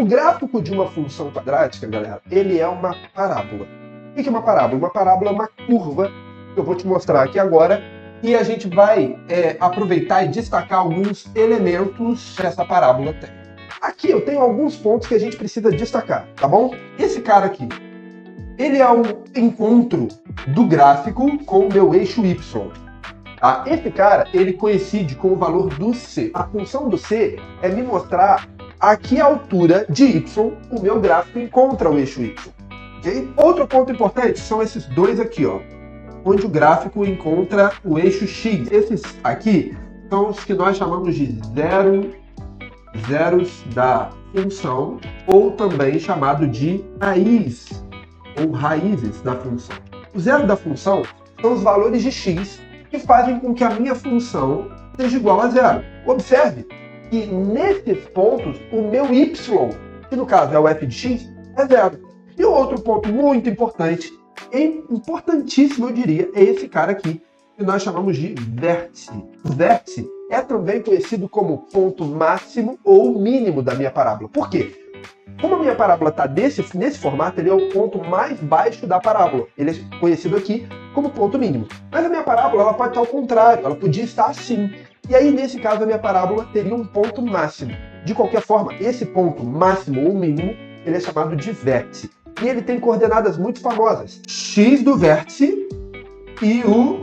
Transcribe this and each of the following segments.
gráfico de uma função quadrática, galera, ele é uma parábola. O que é uma parábola? Uma parábola é uma curva, que eu vou te mostrar aqui agora, e a gente vai aproveitar e destacar alguns elementos que essa parábola tem. Aqui eu tenho alguns pontos que a gente precisa destacar, tá bom? Esse cara aqui, ele é um encontro do gráfico com o meu eixo Y. Tá? Esse cara, ele coincide com o valor do C. A função do C é me mostrar a que altura de Y o meu gráfico encontra o eixo Y. Okay? Outro ponto importante são esses dois aqui, ó, onde o gráfico encontra o eixo X. Esses aqui são os que nós chamamos de zeros da função, ou também chamado de raiz, ou raízes da função. O zero da função são os valores de x que fazem com que a minha função seja igual a zero. Observe que nesses pontos o meu y, que no caso é o f de x, é zero. E o outro ponto muito importante, importantíssimo eu diria, é esse cara aqui, que nós chamamos de vértice. O vértice é também conhecido como ponto máximo ou mínimo da minha parábola. Por quê? Como a minha parábola está nesse formato, ele é o ponto mais baixo da parábola. Ele é conhecido aqui como ponto mínimo. Mas a minha parábola ela pode estar ao contrário, ela podia estar assim. E aí, nesse caso, a minha parábola teria um ponto máximo. De qualquer forma, esse ponto máximo ou mínimo, ele é chamado de vértice. E ele tem coordenadas muito famosas. X do vértice e o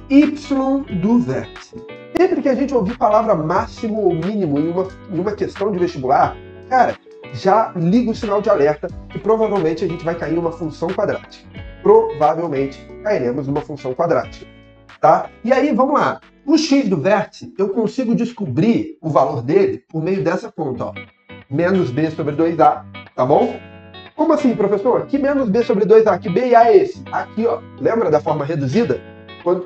Y do vértice. Sempre que a gente ouvir palavra máximo ou mínimo em uma questão de vestibular, cara, já liga o sinal de alerta que provavelmente a gente vai cair numa função quadrática. Provavelmente cairemos numa função quadrática, tá? E aí, vamos lá. O x do vértice, eu consigo descobrir o valor dele por meio dessa conta, ó. Menos b sobre 2a, tá bom? Como assim, professor? Que menos b sobre 2a? Que b e a é esse? Aqui, ó. Lembra da forma reduzida?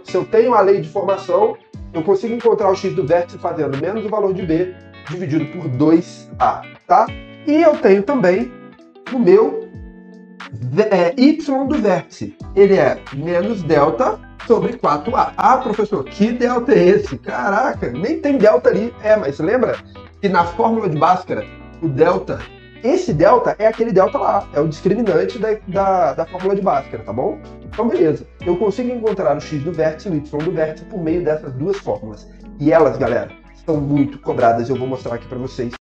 Se eu tenho a lei de formação, eu consigo encontrar o x do vértice fazendo menos o valor de b dividido por 2a, tá? E eu tenho também o meu y do vértice. Ele é menos delta sobre 4a. Ah, professor, que delta é esse? Caraca, nem tem delta ali. Mas lembra que na fórmula de Bhaskara, o delta, esse delta é aquele delta lá, é o discriminante da fórmula de Bhaskara, tá bom? Então, beleza. Eu consigo encontrar o x do vértice e o y do vértice por meio dessas duas fórmulas. E elas, galera, são muito cobradas. Eu vou mostrar aqui para vocês.